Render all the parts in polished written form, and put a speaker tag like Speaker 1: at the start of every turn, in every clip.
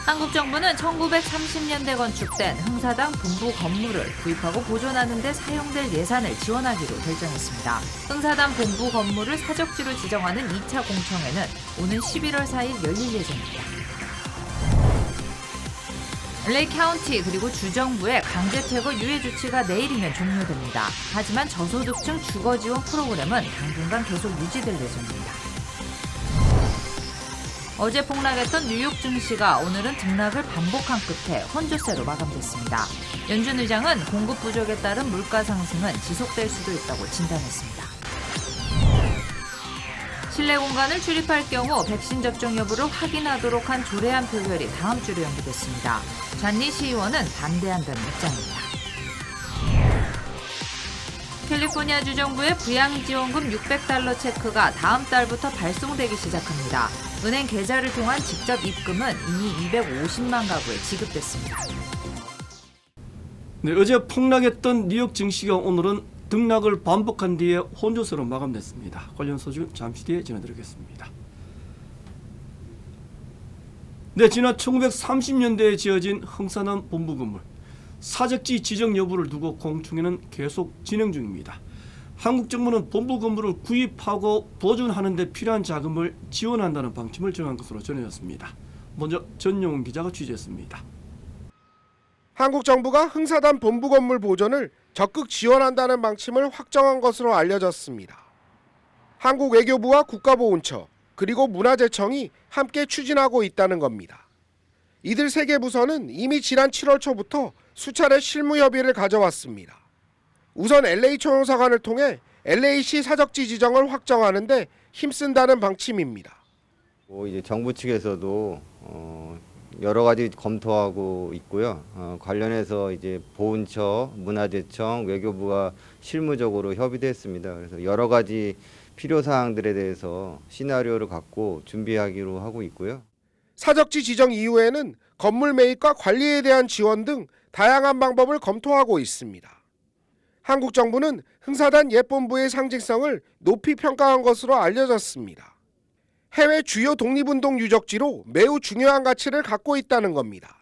Speaker 1: 한국 정부는 1930년대 건축된 흥사당 본부 건물을 구입하고 보존하는 데 사용될 예산을 지원하기로 결정했습니다. 흥사당 본부 건물을 사적지로 지정하는 2차 공청회는 오는 11월 4일 열릴 예정입니다. LA 카운티 그리고 주정부의 강제 퇴거 유예 조치가 내일이면 종료됩니다. 하지만 저소득층 주거 지원 프로그램은 당분간 계속 유지될 예정입니다. 어제 폭락했던 뉴욕 증시가 오늘은 등락을 반복한 끝에 혼조세로 마감됐습니다. 연준 의장은 공급 부족에 따른 물가 상승은 지속될 수도 있다고 진단했습니다. 실내 공간을 출입할 경우 백신 접종 여부를 확인하도록 한 조례안 표결이 다음 주로 연기됐습니다. 잔니 시의원은 반대한다는 입장입니다. 캘리포니아 주정부의 부양지원금 $600 체크가 다음 달부터 발송되기 시작합니다. 은행 계좌를 통한 직접 입금은 이미 250만 가구에 지급됐습니다.
Speaker 2: 네, 어제 폭락했던 뉴욕 증시가 오늘은 등락을 반복한 뒤에 혼조세로 마감됐습니다. 관련 소식 잠시 뒤에 전해드리겠습니다. 네, 지난 1930년대에 지어진 흥사남 본부 건물. 사적지 지정 여부를 두고 공청회는 계속 진행 중입니다. 한국 정부는 본부 건물을 구입하고 보존하는 데 필요한 자금을 지원한다는 방침을 정한 것으로 전해졌습니다. 먼저 전용훈 기자가 취재했습니다.
Speaker 3: 한국 정부가 흥사단 본부 건물 보존을 적극 지원한다는 방침을 확정한 것으로 알려졌습니다. 한국 외교부와 국가보훈처 그리고 문화재청이 함께 추진하고 있다는 겁니다. 이들 세 개 부서는 이미 지난 7월 초부터 수차례 실무 협의를 가져왔습니다. 우선 LA 총영사관을 통해 LA시 사적지 지정을 확정하는 데 힘쓴다는 방침입니다.
Speaker 4: 이제 정부 측에서도 여러 가지 검토하고 있고요. 관련해서 이제 보훈처, 문화재청, 외교부가 실무적으로 협의됐습니다. 그래서 여러 가지 필요 사항들에 대해서 시나리오를 갖고 준비하기로 하고 있고요.
Speaker 3: 사적지 지정 이후에는 건물 매입과 관리에 대한 지원 등 다양한 방법을 검토하고 있습니다. 한국 정부는 흥사단 옛본부의 상징성을 높이 평가한 것으로 알려졌습니다. 해외 주요 독립운동 유적지로 매우 중요한 가치를 갖고 있다는 겁니다.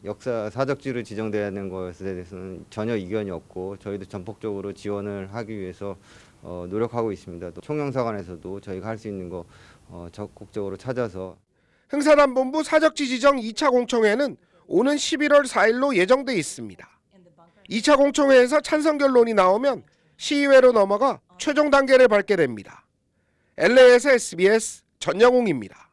Speaker 4: 역사 사적지로 지정되는 것에 대해서는 전혀 이견이 없고 저희도 전폭적으로 지원을 하기 위해서 노력하고 있습니다. 또 총영사관에서도 저희가 할 수 있는 거 적극적으로 찾아서.
Speaker 3: 흥사단 본부 사적지 지정 2차 공청회는 오는 11월 4일로 예정돼 있습니다. 2차 공청회에서 찬성 결론이 나오면 시의회로 넘어가 최종 단계를 밟게 됩니다. LA에서 SBS 전영웅입니다.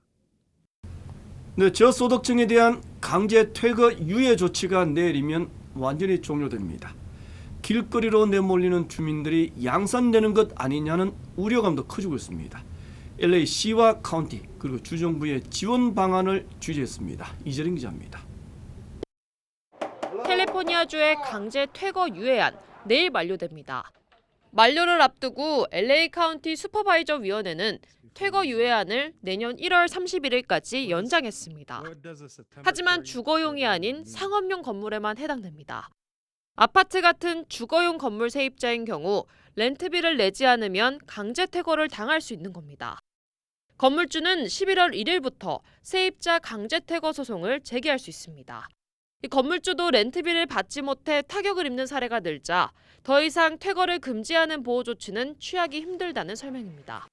Speaker 2: 네, 저소득층에 대한 강제 퇴거 유예 조치가 내일이면 완전히 종료됩니다. 길거리로 내몰리는 주민들이 양산되는 것 아니냐는 우려감도 커지고 있습니다. LA 시와 카운티 그리고 주정부의 지원 방안을 취재했습니다. 이재린 기자입니다.
Speaker 5: 캘리포니아주의 강제 퇴거 유예안 내일 만료됩니다. 만료를 앞두고 LA 카운티 슈퍼바이저 위원회는 퇴거 유예안을 내년 1월 31일까지 연장했습니다. 하지만 주거용이 아닌 상업용 건물에만 해당됩니다. 아파트 같은 주거용 건물 세입자인 경우 렌트비를 내지 않으면 강제 퇴거를 당할 수 있는 겁니다. 건물주는 11월 1일부터 세입자 강제 퇴거 소송을 제기할 수 있습니다. 건물주도 렌트비를 받지 못해 타격을 입는 사례가 늘자 더 이상 퇴거를 금지하는 보호 조치는 취하기 힘들다는 설명입니다.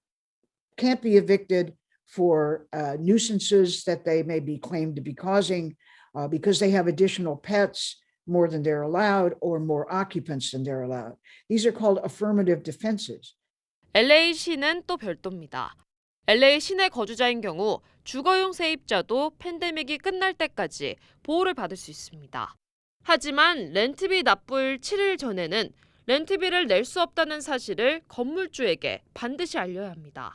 Speaker 6: Can't be evicted for nuisances that they may be claimed to be causing because they have additional pets more than they're allowed or more occupants than they're allowed. These are called affirmative defenses.
Speaker 5: LA시는 또 별도입니다. LA 시내 거주자인 경우 주거용 세입자도 팬데믹이 끝날 때까지 보호를 받을 수 있습니다. 하지만 렌트비 납부일 7일 전에는 렌트비를 낼 수 없다는 사실을 건물주에게 반드시 알려야 합니다.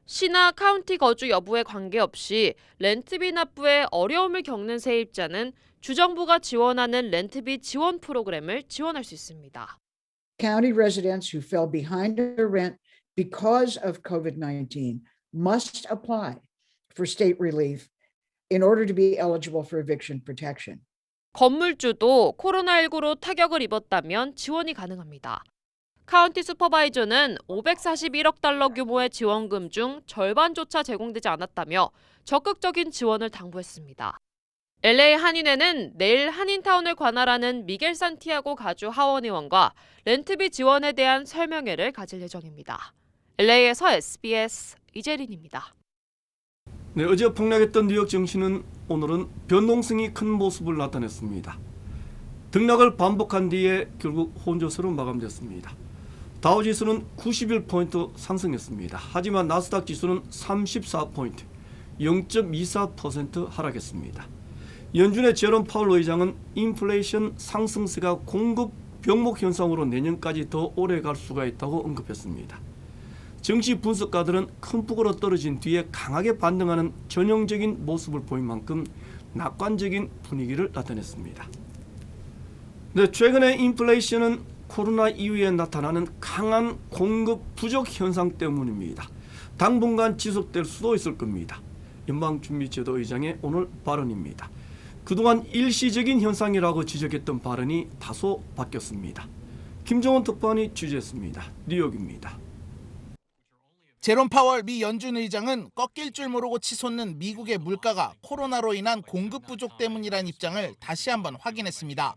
Speaker 5: 시나 카운티 거주 여부에 관계없이 렌트비 납부에 어려움을 겪는 세입자는 주정부가 지원하는 렌트비 지원 프로그램을 지원할 수 있습니다.
Speaker 6: County residents who fell behind their rent because of COVID-19 must apply for state relief in order to be eligible for eviction protection.
Speaker 5: 건물주도 코로나19로 타격을 입었다면 지원이 가능합니다. 카운티 슈퍼바이저는 $541억 규모의 지원금 중 절반조차 제공되지 않았다며 적극적인 지원을 당부했습니다. LA 한인회는 내일 한인타운을 관할하는 미겔 산티아고 가주 하원의원과 렌트비 지원에 대한 설명회를 가질 예정입니다. LA에서 SBS 이재린입니다.
Speaker 2: 네, 어제 폭락했던 뉴욕 증시는 오늘은 변동성이 큰 모습을 나타냈습니다. 등락을 반복한 뒤에 결국 혼조세로 마감됐습니다. 다우지수는 91포인트 상승했습니다. 하지만 나스닥 지수는 34포인트, 0.24% 하락했습니다. 연준의 제롬 파월 의장은 인플레이션 상승세가 공급 병목 현상으로 내년까지 더 오래 갈 수가 있다고 언급했습니다. 증시 분석가들은 큰 폭으로 떨어진 뒤에 강하게 반등하는 전형적인 모습을 보인 만큼 낙관적인 분위기를 나타냈습니다. 네, 최근의 인플레이션은 코로나 이후에 나타나는 강한 공급 부족 현상 때문입니다. 당분간 지속될 수도 있을 겁니다. 연방준비제도 의장의 오늘 발언입니다. 그동안 일시적인 현상이라고 지적했던 발언이 다소 바뀌었습니다. 김정은 특파원이 취재했습니다. 뉴욕입니다.
Speaker 7: 제롬 파월 미 연준 의장은 꺾일 줄 모르고 치솟는 미국의 물가가 코로나로 인한 공급 부족 때문이란 입장을 다시 한번 확인했습니다.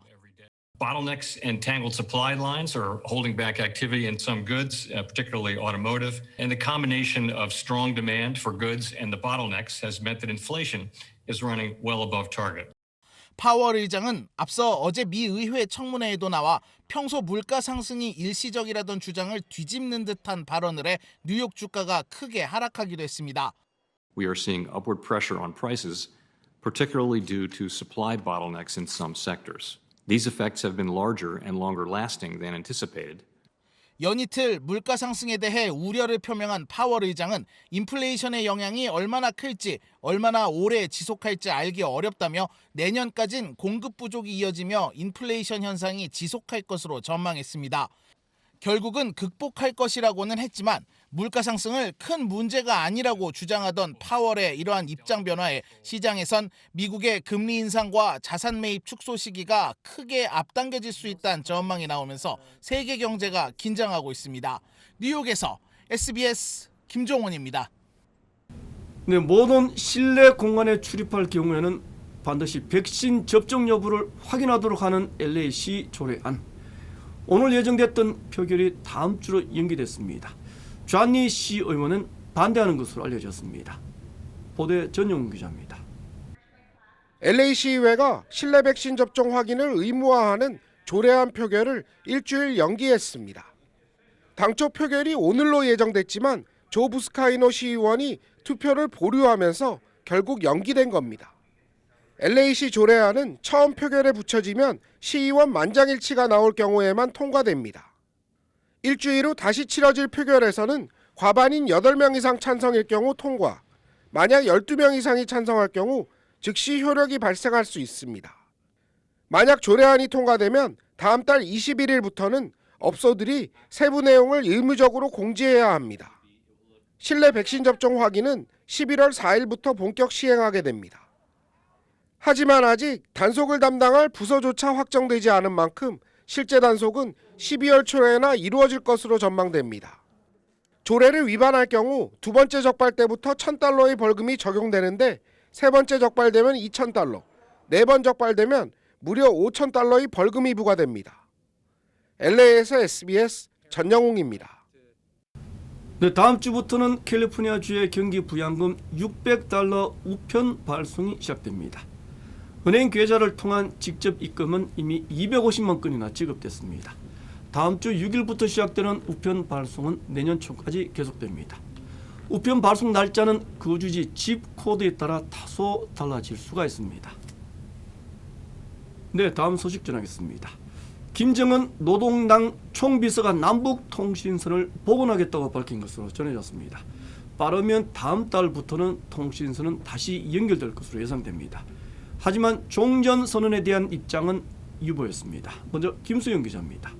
Speaker 8: Bottlenecks and tangled supply lines are holding back activity in some goods, particularly automotive. And the combination of strong demand for goods and the bottlenecks has meant that inflation is running well above target.
Speaker 7: 파월 의장은 앞서 어제 미 의회 청문회에도 나와 평소 물가 상승이 일시적이라던 주장을 뒤집는 듯한 발언을 해 뉴욕 주가가 크게 하락하기도 했습니다.
Speaker 9: We are seeing upward pressure on prices, particularly due to supply bottlenecks in some sectors. These effects have been larger and longer lasting than anticipated.
Speaker 7: 연이틀 물가 상승에 대해 우려를 표명한 파월 의장은 인플레이션의 영향이 얼마나 클지, 얼마나 오래 지속할지 알기 어렵다며 내년까진 공급 부족이 이어지며 인플레이션 현상이 지속할 것으로 전망했습니다. 결국은 극복할 것이라고는 했지만 물가 상승을 큰 문제가 아니라고 주장하던 파월의 이러한 입장 변화에 시장에선 미국의 금리 인상과 자산 매입 축소 시기가 크게 앞당겨질 수 있다는 전망이 나오면서 세계 경제가 긴장하고 있습니다. 뉴욕에서 SBS 김종원입니다.
Speaker 2: 네, 모든 실내 공간에 출입할 경우에는 반드시 백신 접종 여부를 확인하도록 하는 LA시 조례안. 오늘 예정됐던 표결이 다음 주로 연기됐습니다. 존니 시 의원은 반대하는 것으로 알려졌습니다. 보도에 전용훈 기자입니다.
Speaker 3: LA시의회가 실내 백신 접종 확인을 의무화하는 조례안 표결을 일주일 연기했습니다. 당초 표결이 오늘로 예정됐지만 조 부스카이노 시의원이 투표를 보류하면서 결국 연기된 겁니다. LA시 조례안은 처음 표결에 붙여지면 시의원 만장일치가 나올 경우에만 통과됩니다. 일주일 후 다시 치러질 표결에서는 과반인 8명 이상 찬성일 경우 통과, 만약 12명 이상이 찬성할 경우 즉시 효력이 발생할 수 있습니다. 만약 조례안이 통과되면 다음 달 21일부터는 업소들이 세부 내용을 의무적으로 공지해야 합니다. 실내 백신 접종 확인은 11월 4일부터 본격 시행하게 됩니다. 하지만 아직 단속을 담당할 부서조차 확정되지 않은 만큼 실제 단속은 12월 초에나 이루어질 것으로 전망됩니다. 조례를 위반할 경우 두 번째 적발 때부터 $1,000의 벌금이 적용되는데 세 번째 적발되면 $2,000, 네 번 적발되면 무려 $5,000의 벌금이 부과됩니다. LA에서 SBS 전영웅입니다.
Speaker 2: 네, 다음 주부터는 캘리포니아주의 경기 부양금 $600 우편 발송이 시작됩니다. 은행 계좌를 통한 직접 입금은 이미 250만 건이나 지급됐습니다. 다음 주 6일부터 시작되는 우편 발송은 내년 초까지 계속됩니다. 우편 발송 날짜는 거주지 집 코드에 따라 다소 달라질 수가 있습니다. 네, 다음 소식 전하겠습니다. 김정은 노동당 총비서가 남북통신선을 복원하겠다고 밝힌 것으로 전해졌습니다. 빠르면 다음 달부터는 통신선은 다시 연결될 것으로 예상됩니다. 하지만 종전선언에 대한 입장은 유보였습니다. 먼저 김수영 기자입니다.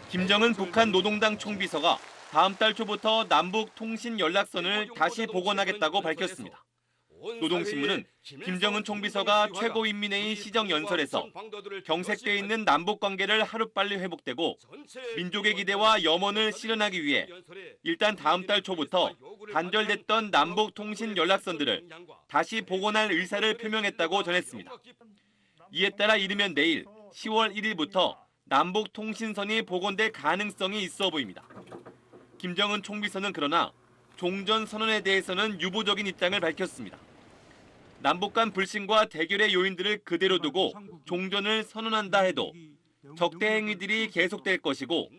Speaker 10: 김정은 북한 노동당 총비서가 다음 달 초부터 남북 통신 연락선을 다시 복원하겠다고 밝혔습니다. 노동신문은 김정은 총비서가 최고인민회의 시정연설에서 경색돼 있는 남북관계를 하루빨리 회복되고 민족의 기대와 염원을 실현하기 위해 일단 다음 달 초부터 단절됐던 남북통신 연락선들을 다시 복원할 의사를 표명했다고 전했습니다. 이에 따라 이르면 내일 10월 1일부터 남북통신선이 복원될 가능성이 있어 보입니다. 김정은 총비서는 그러나 종전선언에 대해서는 유보적인 입장을 밝혔습니다. 남북 간 불신과 대결의 요인들을 그대로 두고 종전을 선언한다 해도 적대 행위들이 계속될 것이고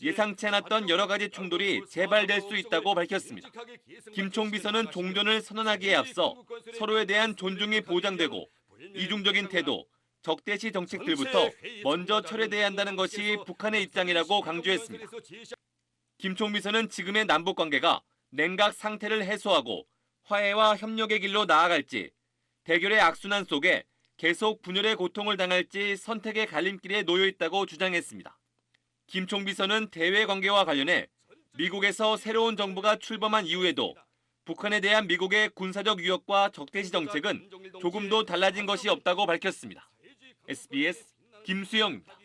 Speaker 10: 예상치 않았던 여러 가지 충돌이 재발될 수 있다고 밝혔습니다. 김 총비서는 종전을 선언하기에 앞서 서로에 대한 존중이 보장되고 이중적인 태도, 적대시 정책들부터 먼저 철회돼야 한다는 것이 북한의 입장이라고 강조했습니다. 김 총비서는 지금의 남북 관계가 냉각 상태를 해소하고 화해와 협력의 길로 나아갈지 대결의 악순환 속에 계속 분열의 고통을 당할지 선택의 갈림길에 놓여 있다고 주장했습니다. 김 총비서는 대외 관계와 관련해 미국에서 새로운 정부가 출범한 이후에도 북한에 대한 미국의 군사적 위협과 적대시 정책은 조금도 달라진 것이 없다고 밝혔습니다. SBS 김수영입니다.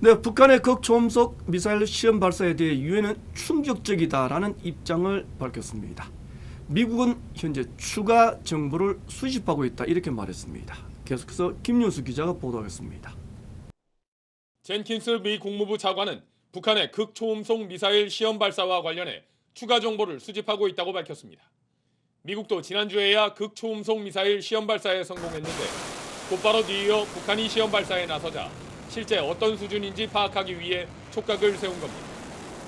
Speaker 2: 네, 북한의 극초음속 미사일 시험 발사에 대해 유엔은 충격적이다라는 입장을 밝혔습니다. 미국은 현재 추가 정보를 수집하고 있다 이렇게 말했습니다. 계속해서 김윤수 기자가 보도하겠습니다.
Speaker 11: 젠킨스 미 국무부 차관은 북한의 극초음속 미사일 시험 발사와 관련해 추가 정보를 수집하고 있다고 밝혔습니다. 미국도 지난주에야 극초음속 미사일 시험 발사에 성공했는데 곧바로 뒤이어 북한이 시험 발사에 나서자 실제 어떤 수준인지 파악하기 위해 촉각을 세운 겁니다.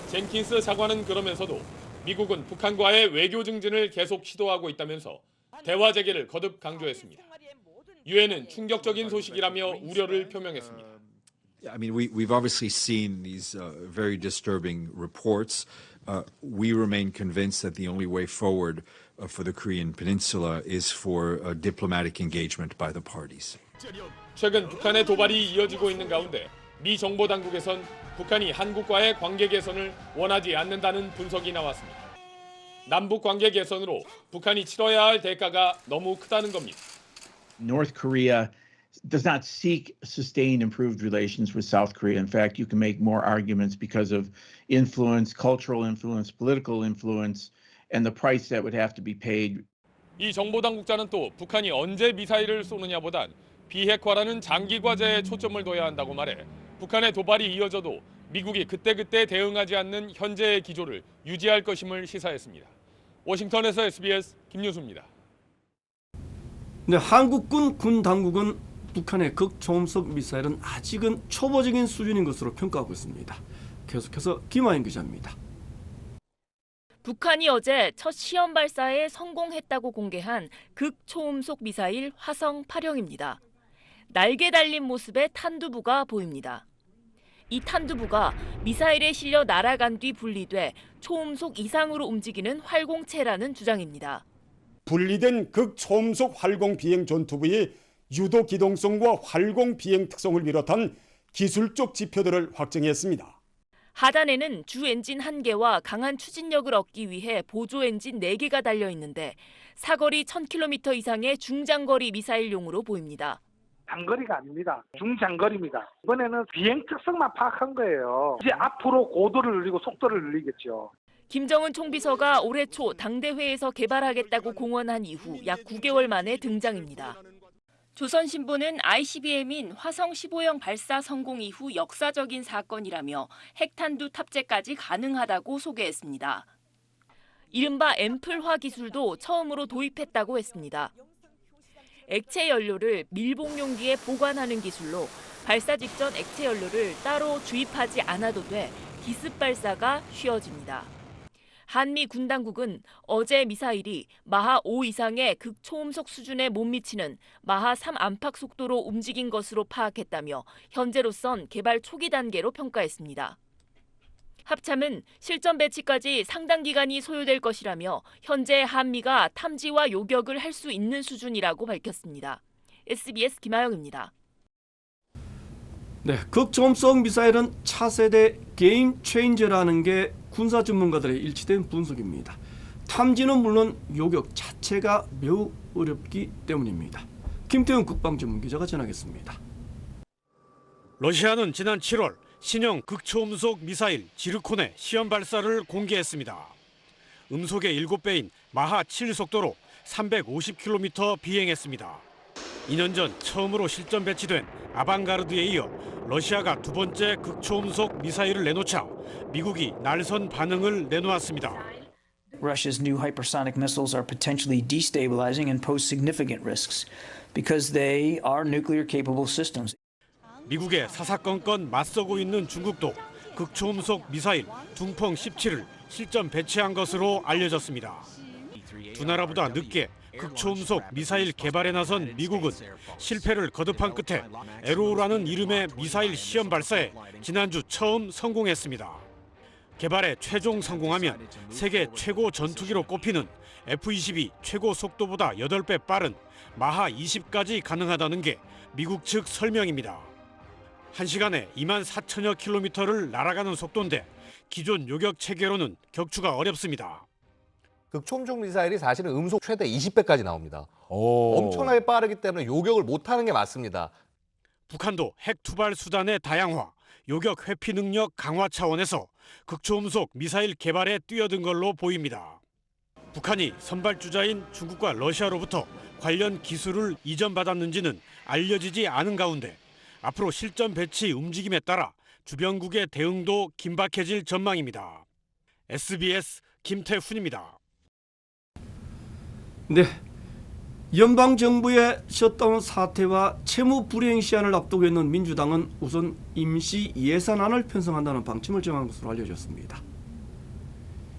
Speaker 11: 젠킨스 차관은 그러면서도 미국은 북한과의 외교 증진을 계속 시도하고 있다면서 대화 재개를 거듭 강조했습니다. 유엔은 충격적인 소식이라며 우려를 표명했습니다.
Speaker 12: I mean, we've obviously seen these very disturbing reports. We remain convinced that the only way forward for the Korean Peninsula is for diplomatic engagement by the parties.
Speaker 11: 최근 북한의 도발이 이어지고 있는 가운데 미 정보 당국에선 북한이 한국과의 관계 개선을 원하지 않는다는 분석이 나왔습니다. 남북 관계 개선으로 북한이 치러야 할 대가가 너무 크다는 겁니다.
Speaker 13: North Korea does not seek sustained improved relations with South Korea. In fact, you can make more arguments because of influence, cultural influence, political influence, and the price that would have to be paid.
Speaker 11: 이 정보 당국자는 또 북한이 언제 미사일을 쏘느냐보단 비핵화라는 장기 과제에 초점을 둬야 한다고 말해 북한의 도발이 이어져도 미국이 그때그때 대응하지 않는 현재의 기조를 유지할 것임을 시사했습니다. 워싱턴에서 SBS 김윤수입니다.
Speaker 2: 네, 한국군 군 당국은 북한의 극초음속 미사일은 아직은 초보적인 수준인 것으로 평가하고 있습니다. 계속해서 김아인 기자입니다.
Speaker 14: 북한이 어제 첫 시험 발사에 성공했다고 공개한 극초음속 미사일 화성 8형입니다. 날개 달린 모습의 탄두부가 보입니다. 이 탄두부가 미사일에 실려 날아간 뒤 분리돼 초음속 이상으로 움직이는 활공체라는 주장입니다.
Speaker 15: 분리된 극초음속 활공 비행 전투부의 유도 기동성과 활공 비행 특성을 비롯한 기술적 지표들을 확정했습니다.
Speaker 14: 하단에는 주 엔진 1개와 강한 추진력을 얻기 위해 보조 엔진 4개가 달려 있는데 사거리 1000km 이상의 중장거리 미사일용으로 보입니다.
Speaker 16: 장거리가 아닙니다. 중장거리입니다. 이번에는 비행 특성만 파악한 거예요. 이제 앞으로 고도를 늘리고 속도를 늘리겠죠.
Speaker 14: 김정은 총비서가 올해 초 당대회에서 개발하겠다고 공언한 이후 약 9개월 만에 등장입니다. 조선신보는 ICBM인 화성 15형 발사 성공 이후 역사적인 사건이라며 핵탄두 탑재까지 가능하다고 소개했습니다. 이른바 앰플화 기술도 처음으로 도입했다고 했습니다. 액체 연료를 밀봉용기에 보관하는 기술로 발사 직전 액체 연료를 따로 주입하지 않아도 돼 기습 발사가 쉬워집니다. 한미 군 당국은 어제 미사일이 마하 5 이상의 극초음속 수준에 못 미치는 마하 3 안팎 속도로 움직인 것으로 파악했다며 현재로선 개발 초기 단계로 평가했습니다. 합참은 실전 배치까지 상당 기간이 소요될 것이라며 현재 한미가 탐지와 요격을 할 수 있는 수준이라고 밝혔습니다. SBS 김아영입니다.
Speaker 2: 네, 극초음속 미사일은 차세대 게임 체인저라는 게 군사 전문가들의 일치된 분석입니다. 탐지는 물론 요격 자체가 매우 어렵기 때문입니다. 김태훈 국방전문기자가 전하겠습니다.
Speaker 17: 러시아는 지난 7월 신형 극초음속 미사일 지르콘의 시험 발사를 공개했습니다. 음속의 7배인 마하 7 속도로 350km 비행했습니다. 2년 전 처음으로 실전 배치된 아방가르드에 이어 러시아가 두 번째 극초음속 미사일을 내놓자 미국이 날선 반응을 내놓았습니다.
Speaker 18: Russia's new hypersonic missiles are potentially destabilizing and pose significant risks because they are nuclear-capable systems.
Speaker 17: 미국의 사사건건 맞서고 있는 중국도 극초음속 미사일 둥펑 17을 실전 배치한 것으로 알려졌습니다. 두 나라보다 늦게 극초음속 미사일 개발에 나선 미국은 실패를 거듭한 끝에 에로우라는 이름의 미사일 시험 발사에 지난주 처음 성공했습니다. 개발에 최종 성공하면 세계 최고 전투기로 꼽히는 F-22 최고 속도보다 8배 빠른 마하 20까지 가능하다는 게 미국 측 설명입니다. 1시간에 24,000여 킬로미터를 날아가는 속도인데 기존 요격 체계로는 격추가 어렵습니다.
Speaker 19: 극초음속 미사일이 사실은 음속 최대 20배까지 나옵니다. 엄청나게 빠르기 때문에 요격을 못하는 게 맞습니다.
Speaker 17: 북한도 핵 투발 수단의 다양화, 요격 회피 능력 강화 차원에서 극초음속 미사일 개발에 뛰어든 걸로 보입니다. 북한이 선발주자인 중국과 러시아로부터 관련 기술을 이전받았는지는 알려지지 않은 가운데 앞으로 실전 배치 움직임에 따라 주변국의 대응도 긴박해질 전망입니다. SBS 김태훈입니다.
Speaker 2: 네, 연방정부의 셧다운 사태와 채무 불이행 시한을 앞두고 있는 민주당은 우선 임시 예산안을 편성한다는 방침을 정한 것으로 알려졌습니다.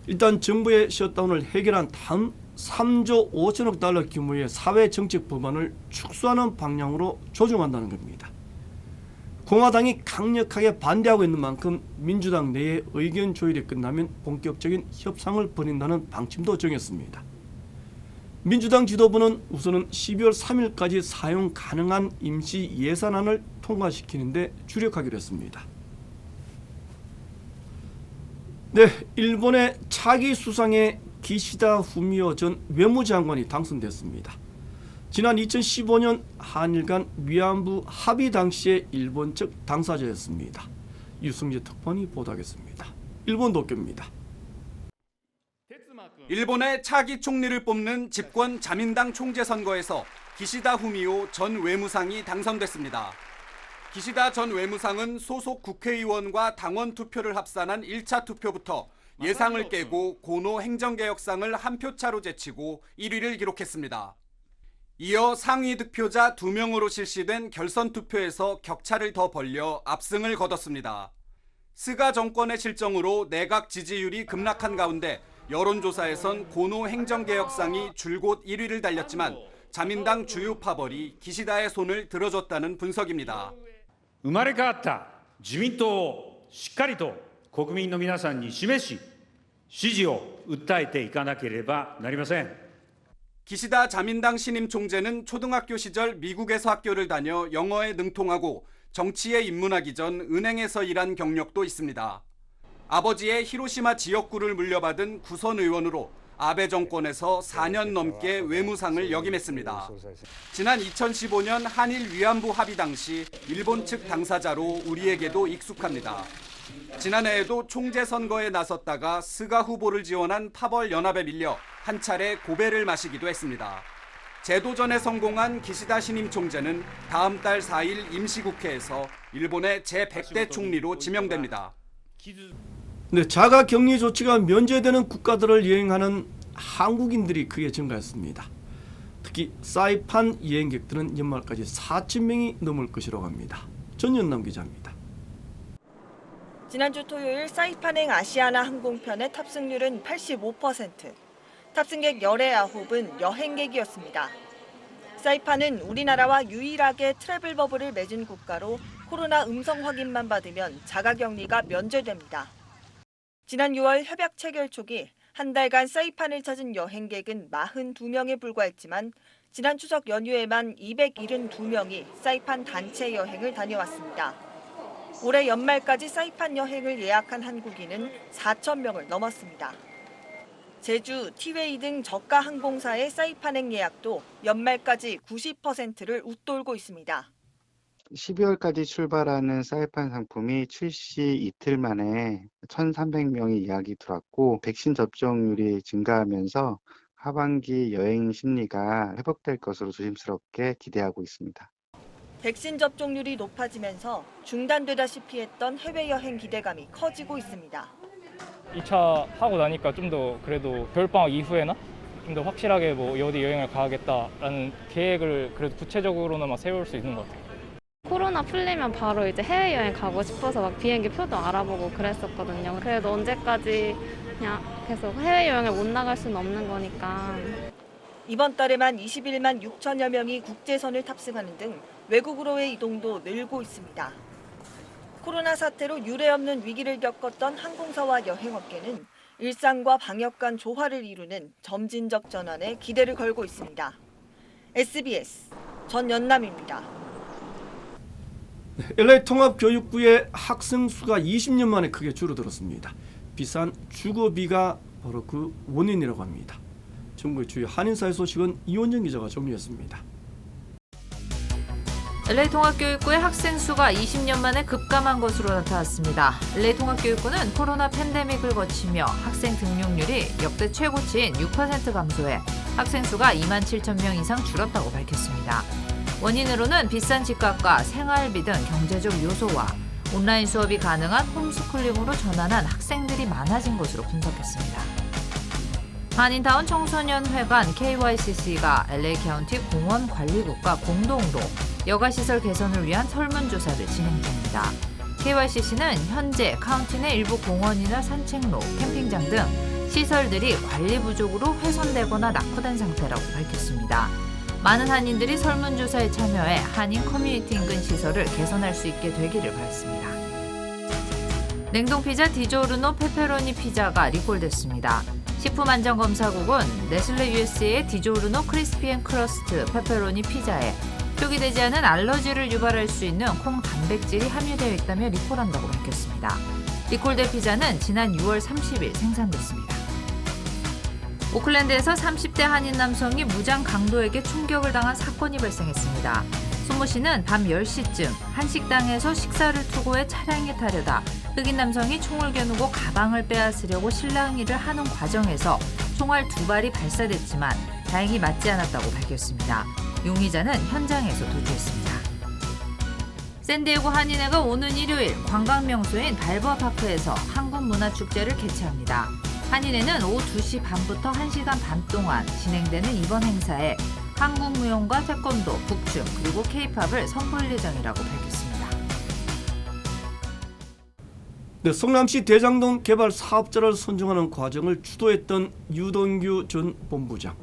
Speaker 2: 일단 정부의 셧다운을 해결한 다음 3조 5천억 달러 규모의 사회정책 법안을 축소하는 방향으로 조정한다는 겁니다. 공화당이 강력하게 반대하고 있는 만큼 민주당 내의 의견 조율이 끝나면 본격적인 협상을 벌인다는 방침도 정했습니다. 민주당 지도부는 우선은 12월 3일까지 사용 가능한 임시 예산안을 통과시키는 데 주력하기로 했습니다. 네, 일본의 차기 수상의 기시다 후미오 전 외무장관이 당선됐습니다. 지난 2015년 한일 간 위안부 합의 당시의 일본 측 당사자였습니다. 유승재 특파원이 보도하겠습니다. 일본 도쿄입니다.
Speaker 20: 일본의 차기 총리를 뽑는 집권 자민당 총재 선거에서 기시다 후미오 전 외무상이 당선됐습니다. 기시다 전 외무상은 소속 국회의원과 당원 투표를 합산한 1차 투표부터 예상을 깨고 고노 행정개혁상을 한 표 차로 제치고 1위를 기록했습니다. 이어 상위 득표자 2명으로 실시된 결선 투표에서 격차를 더 벌려 압승을 거뒀습니다. 스가 정권의 실정으로 내각 지지율이 급락한 가운데 여론조사에선 고노 행정개혁상이 줄곧 1위를 달렸지만 자민당 주요 파벌이 기시다의 손을 들어줬다는 분석입니다.
Speaker 21: 生まれ変わった自民党をしっかりと国民の皆さんに示し、支持を訴えていかなければなりません。
Speaker 20: 기시다 자민당 신임 총재는 초등학교 시절 미국에서 학교를 다녀 영어에 능통하고 정치에 입문하기 전 은행에서 일한 경력도 있습니다. 아버지의 히로시마 지역구를 물려받은 구선 의원으로 아베 정권에서 4년 넘게 외무상을 역임했습니다. 지난 2015년 한일 위안부 합의 당시 일본 측 당사자로 우리에게도 익숙합니다. 지난해에도 총재 선거에 나섰다가 스가 후보를 지원한 파벌 연합에 밀려 한 차례 고배를 마시기도 했습니다. 재도전에 성공한 기시다 신임 총재는 다음 달 4일 임시국회에서 일본의 제100대 총리로 지명됩니다.
Speaker 2: 네, 자가 격리 조치가 면제되는 국가들을 여행하는 한국인들이 크게 증가했습니다. 특히 사이판 여행객들은 연말까지 4,000명이 넘을 것이라고 합니다. 전연남 기자입니다.
Speaker 22: 지난주 토요일 사이판행 아시아나 항공편의 탑승률은 85%, 탑승객 19은 여행객이었습니다. 사이판은 우리나라와 유일하게 트래블 버블을 맺은 국가로 코로나 음성 확인만 받으면 자가격리가 면제됩니다. 지난 6월 협약 체결 초기 한 달간 사이판을 찾은 여행객은 42명에 불과했지만 지난 추석 연휴에만 272명이 사이판 단체 여행을 다녀왔습니다. 올해 연말까지 사이판 여행을 예약한 한국인은 4,000명을 넘었습니다. 제주, 티웨이 등 저가 항공사의 사이판행 예약도 연말까지 90%를 웃돌고 있습니다.
Speaker 1: 12월까지 출발하는 사이판 상품이 출시 이틀 만에 1,300명이 예약이 들어왔고 백신 접종률이 증가하면서 하반기 여행 심리가 회복될 것으로 조심스럽게 기대하고 있습니다.
Speaker 22: 백신 접종률이 높아지면서 중단되다시피 했던 해외여행 기대감이 커지고 있습니다.
Speaker 4: 2차 하고 나니까 좀 더 그래도 겨울방학 이후에나 좀 더 확실하게 뭐 어디 여행을 가야겠다라는 계획을 그래도 구체적으로는 세울 수 있는 것 같아요.
Speaker 23: 코로나 풀리면 바로 이제 해외여행 가고 싶어서 막 비행기 표도 알아보고 그랬었거든요. 그래도 언제까지 그냥 계속 해외여행을 못 나갈 수는 없는 거니까.
Speaker 22: 이번 달에만 21만 6천여 명이 국제선을 탑승하는 등 외국으로의 이동도 늘고 있습니다. 코로나 사태로 유례없는 위기를 겪었던 항공사와 여행업계는 일상과 방역 간 조화를 이루는 점진적 전환에 기대를 걸고 있습니다. SBS 전연남입니다.
Speaker 2: LA 통합교육부의 학생 수가 20년 만에 크게 줄어들었습니다. 비싼 주거비가 바로 그 원인이라고 합니다. 정부의 주요 한인사회 소식은 이원정 기자가 정리했습니다.
Speaker 24: LA 통합교육부의 학생 수가 20년 만에 급감한 것으로 나타났습니다. LA 통합교육부는 코로나 팬데믹을 거치며 학생 등록률이 역대 최고치인 6% 감소해 학생 수가 2만 7천 명 이상 줄었다고 밝혔습니다. 원인으로는 비싼 집값과 생활비 등 경제적 요소와 온라인 수업이 가능한 홈스쿨링으로 전환한 학생들이 많아진 것으로 분석했습니다. 한인타운 청소년회관 KYCC가 LA 카운티 공원관리국과 공동으로 여가시설 개선을 위한 설문조사를 진행 중입니다. KYCC는 현재 카운티 내 일부 공원이나 산책로, 캠핑장 등 시설들이 관리 부족으로 훼손되거나 낙후된 상태라고 밝혔습니다. 많은 한인들이 설문조사에 참여해 한인 커뮤니티 인근 시설을 개선할 수 있게 되기를 바랐습니다. 냉동피자 디조르노 페페로니 피자가 리콜됐습니다. 식품안전검사국은 네슬레 USA의 디조르노 크리스피 앤 크러스트 페페로니 피자에 표기되지 않은 알러지를 유발할 수 있는 콩 단백질이 함유되어 있다며 리콜한다고 밝혔습니다. 리콜된 피자는 지난 6월 30일 생산됐습니다. 오클랜드에서 30대 한인 남성이 무장 강도에게 충격을 당한 사건이 발생했습니다. 손모 씨는 밤 10시쯤 한 식당에서 식사를 투고해 차량에 타려다 흑인 남성이 총을 겨누고 가방을 빼앗으려고 실랑이를 하는 과정에서 총알 2발이 발사됐지만 다행히 맞지 않았다고 밝혔습니다. 용의자는 현장에서 도주했습니다. 샌디에고 한인회가 오는 일요일 관광명소인 발버파크에서 한국문화축제를 개최합니다. 한인회는 오후 2시 반부터 1시간 반 동안 진행되는 이번 행사에 한국 무용과 태권도, 북춤, 그리고 케이팝을 선보일 예정이라고 밝혔습니다.
Speaker 2: 네, 성남시 대장동 개발 사업자를 선정하는 과정을 주도했던 유동규 전 본부장.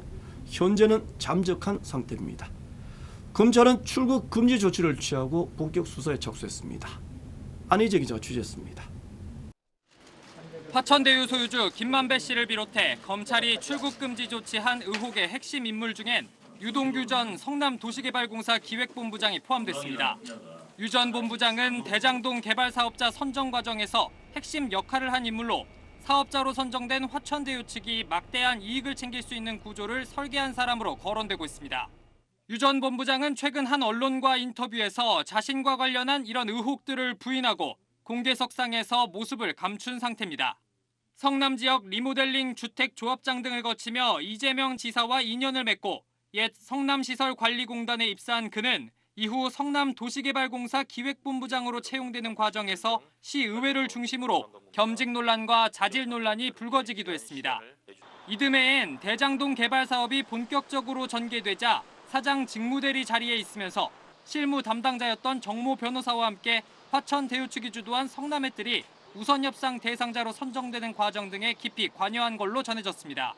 Speaker 2: 현재는 잠적한 상태입니다. 검찰은 출국 금지 조치를 취하고 본격 수사에 착수했습니다. 안희재 기자가 취재했습니다.
Speaker 25: 화천대유 소유주 김만배 씨를 비롯해 검찰이 출국 금지 조치한 의혹의 핵심 인물 중엔 유동규 전 성남도시개발공사 기획본부장이 포함됐습니다. 유 전 본부장은 대장동 개발 사업자 선정 과정에서 핵심 역할을 한 인물로 사업자로 선정된 화천대유 측이 막대한 이익을 챙길 수 있는 구조를 설계한 사람으로 거론되고 있습니다. 유 전 본부장은 최근 한 언론과 인터뷰에서 자신과 관련한 이런 의혹들을 부인하고 공개석상에서 모습을 감춘 상태입니다. 성남 지역 리모델링 주택 조합장 등을 거치며 이재명 지사와 인연을 맺고 옛 성남시설관리공단에 입사한 그는 이후 성남도시개발공사 기획본부장으로 채용되는 과정에서 시의회를 중심으로 겸직 논란과 자질 논란이 불거지기도 했습니다. 이듬해엔 대장동 개발 사업이 본격적으로 전개되자 사장 직무대리 자리에 있으면서 실무 담당자였던 정모 변호사와 함께 화천대유 측이 주도한 성남회들이 우선 협상 대상자로 선정되는 과정 등에 깊이 관여한 걸로 전해졌습니다.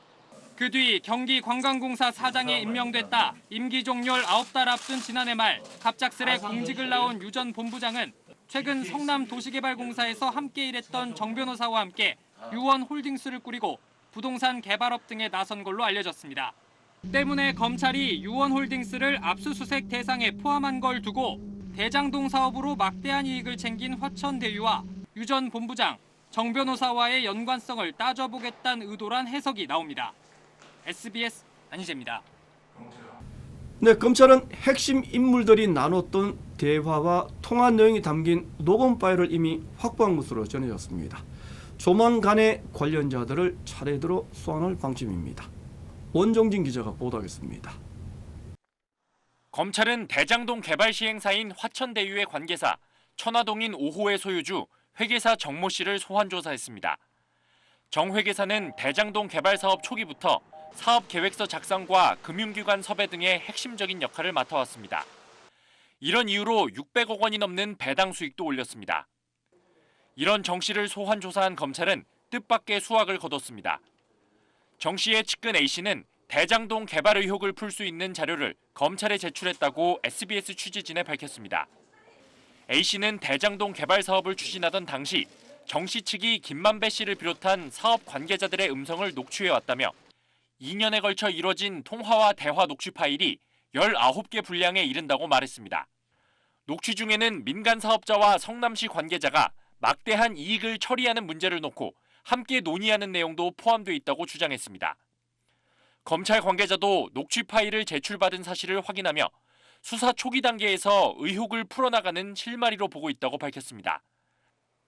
Speaker 25: 그 뒤 경기관광공사 사장에 임명됐다 임기 종료를 9달 앞둔 지난해 말 갑작스레 공직을 나온 유 전 본부장은 최근 성남도시개발공사에서 함께 일했던 정 변호사와 함께 유원홀딩스를 꾸리고 부동산 개발업 등에 나선 걸로 알려졌습니다. 때문에 검찰이 유원홀딩스를 압수수색 대상에 포함한 걸 두고 대장동 사업으로 막대한 이익을 챙긴 화천대유와 유 전 본부장, 정 변호사와의 연관성을 따져보겠다는 의도란 해석이 나옵니다. SBS 안희재입니다.
Speaker 2: 네, 검찰은 핵심 인물들이 나눴던 대화와 통화 내용이 담긴 녹음 파일을 이미 확보한 것으로 전해졌습니다. 조만간에 관련자들을 차례대로 소환할 방침입니다. 원종진 기자가 보도하겠습니다.
Speaker 10: 검찰은 대장동 개발 시행사인 화천대유의 관계사 천화동인 5호의 소유주 회계사 정모 씨를 소환 조사했습니다. 정 회계사는 대장동 개발 사업 초기부터 사업 계획서 작성과 금융기관 섭외 등의 핵심적인 역할을 맡아왔습니다. 이런 이유로 600억 원이 넘는 배당 수익도 올렸습니다. 이런 정 씨를 소환 조사한 검찰은 뜻밖의 수확을 거뒀습니다. 정 씨의 측근 A 씨는 대장동 개발 의혹을 풀 수 있는 자료를 검찰에 제출했다고 SBS 취재진에 밝혔습니다. A 씨는 대장동 개발 사업을 추진하던 당시 정 씨 측이 김만배 씨를 비롯한 사업 관계자들의 음성을 녹취해왔다며 2년에 걸쳐 이뤄진 통화와 대화 녹취 파일이 19개 분량에 이른다고 말했습니다. 녹취 중에는 민간 사업자와 성남시 관계자가 막대한 이익을 처리하는 문제를 놓고 함께 논의하는 내용도 포함되어 있다고 주장했습니다. 검찰 관계자도 녹취 파일을 제출받은 사실을 확인하며 수사 초기 단계에서 의혹을 풀어나가는 실마리로 보고 있다고 밝혔습니다.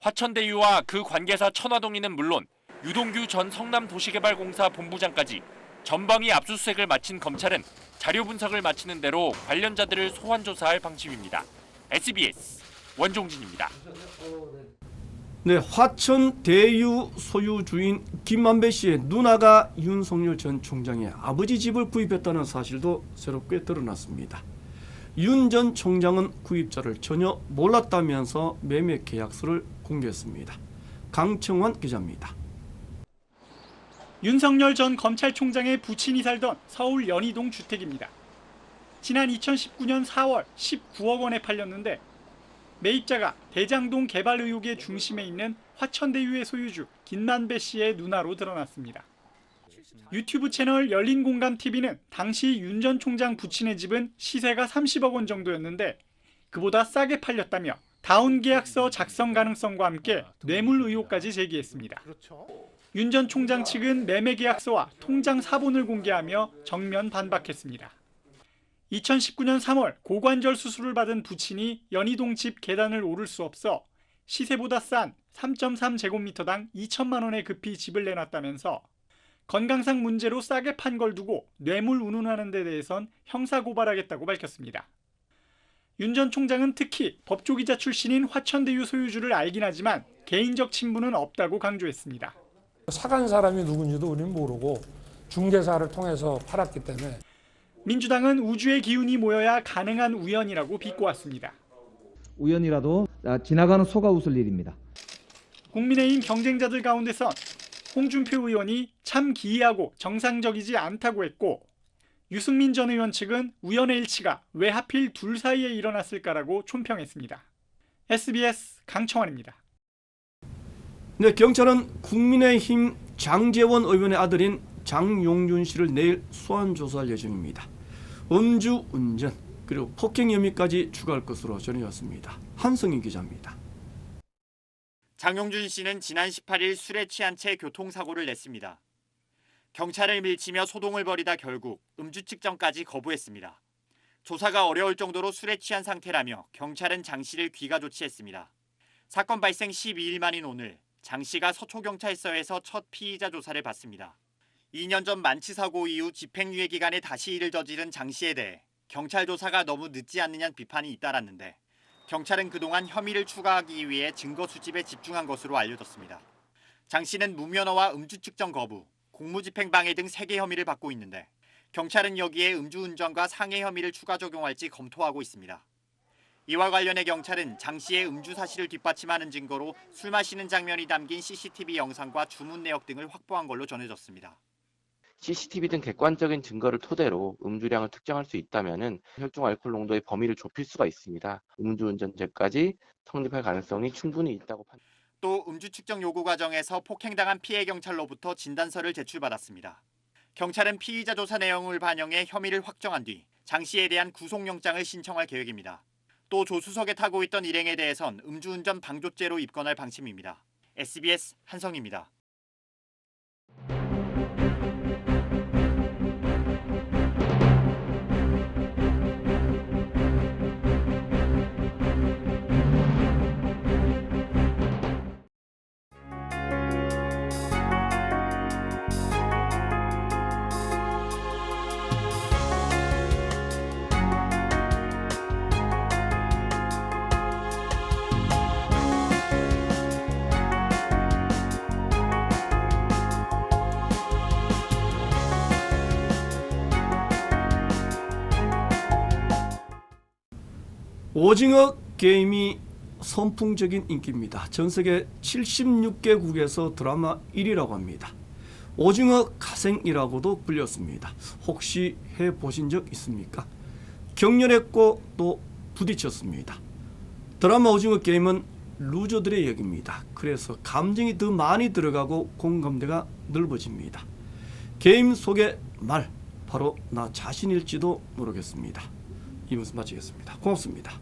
Speaker 10: 화천대유와 그 관계사 천화동인은 물론 유동규 전 성남도시개발공사 본부장까지 전방위 압수수색을 마친 검찰은 자료 분석을 마치는 대로 관련자들을 소환 조사할 방침입니다. SBS 원종진입니다.
Speaker 2: 네, 화천대유 소유주인 김만배 씨의 누나가 윤석열 전 총장의 아버지 집을 구입했다는 사실도 새롭게 드러났습니다. 윤 전 총장은 구입자를 전혀 몰랐다면서 매매 계약서를 공개했습니다. 강청환 기자입니다.
Speaker 5: 윤석열 전 검찰총장의 부친이 살던 서울 연희동 주택입니다. 지난 2019년 4월 19억 원에 팔렸는데 매입자가 대장동 개발 의혹의 중심에 있는 화천대유의 소유주 김만배 씨의 누나로 드러났습니다. 유튜브 채널 열린공감TV는 당시 윤 전 총장 부친의 집은 시세가 30억 원 정도였는데 그보다 싸게 팔렸다며 다운 계약서 작성 가능성과 함께 뇌물 의혹까지 제기했습니다. 윤 전 총장 측은 매매 계약서와 통장 사본을 공개하며 정면 반박했습니다. 2019년 3월 고관절 수술을 받은 부친이 연희동 집 계단을 오를 수 없어 시세보다 싼 3.3제곱미터당 2천만 원에 급히 집을 내놨다면서 건강상 문제로 싸게 판 걸 두고 뇌물 운운하는 데 대해선 형사고발하겠다고 밝혔습니다. 윤 전 총장은 특히 법조기자 출신인 화천대유 소유주를 알긴 하지만 개인적 친분은 없다고 강조했습니다.
Speaker 6: 사간 사람이 누군지도 우리는 모르고 중개사를 통해서 팔았기 때문에
Speaker 5: 민주당은 우주의 기운이 모여야 가능한 우연이라고 비꼬았습니다.
Speaker 7: 우연이라도 지나가는 소가 웃을 일입니다.
Speaker 5: 국민의힘 경쟁자들 가운데선 홍준표 의원이 참 기이하고 정상적이지 않다고 했고 유승민 전 의원 측은 우연의 일치가 왜 하필 둘 사이에 일어났을까라고 촌평했습니다. SBS 강청환입니다.
Speaker 2: 네, 경찰은 국민의힘 장제원 의원의 아들인 장용준 씨를 내일 소환 조사할 예정입니다. 음주 운전 그리고 폭행 혐의까지 추가할 것으로 전해졌습니다. 한성희 기자입니다.
Speaker 8: 장용준 씨는 지난 18일 술에 취한 채 교통사고를 냈습니다. 경찰을 밀치며 소동을 벌이다 결국 음주 측정까지 거부했습니다. 조사가 어려울 정도로 술에 취한 상태라며 경찰은 장 씨를 귀가 조치했습니다. 사건 발생 12일 만인 오늘 장 씨가 서초경찰서에서 첫 피의자 조사를 받습니다. 2년 전 만취 사고 이후 집행유예 기간에 다시 일을 저지른 장 씨에 대해 경찰 조사가 너무 늦지 않느냐는 비판이 잇따랐는데 경찰은 그동안 혐의를 추가하기 위해 증거 수집에 집중한 것으로 알려졌습니다. 장 씨는 무면허와 음주 측정 거부, 공무집행 방해 등 3개 혐의를 받고 있는데 경찰은 여기에 음주운전과 상해 혐의를 추가 적용할지 검토하고 있습니다. 이와 관련해 경찰은 장 씨의 음주 사실을 뒷받침하는 증거로 술 마시는 장면이 담긴 CCTV 영상과 주문 내역 등을 확보한 걸로 전해졌습니다.
Speaker 9: CCTV 등 객관적인 증거를 토대로 음주량을 특정할 수 있다면 혈중 알코올 농도의 범위를 좁힐 수가 있습니다. 음주운전죄까지 성립할 가능성이 충분히 있다고 판단합니다.
Speaker 8: 또 음주 측정 요구 과정에서 폭행당한 피해 경찰로부터 진단서를 제출받았습니다. 경찰은 피의자 조사 내용을 반영해 혐의를 확정한 뒤 장 씨에 대한 구속영장을 신청할 계획입니다. 또 조수석에 타고 있던 일행에 대해선 음주운전 방조죄로 입건할 방침입니다. SBS 한성입니다.
Speaker 2: 오징어 게임이 선풍적인 인기입니다. 전 세계 76개국에서 드라마 1위라고 합니다. 오징어 가생이라고도 불렸습니다. 혹시 해보신 적 있습니까? 격렬했고 또 부딪혔습니다. 드라마 오징어 게임은 루저들의 얘기입니다. 그래서 감정이 더 많이 들어가고 공감대가 넓어집니다. 게임 속의 말, 바로 나 자신일지도 모르겠습니다. 이 모습 마치겠습니다. 고맙습니다.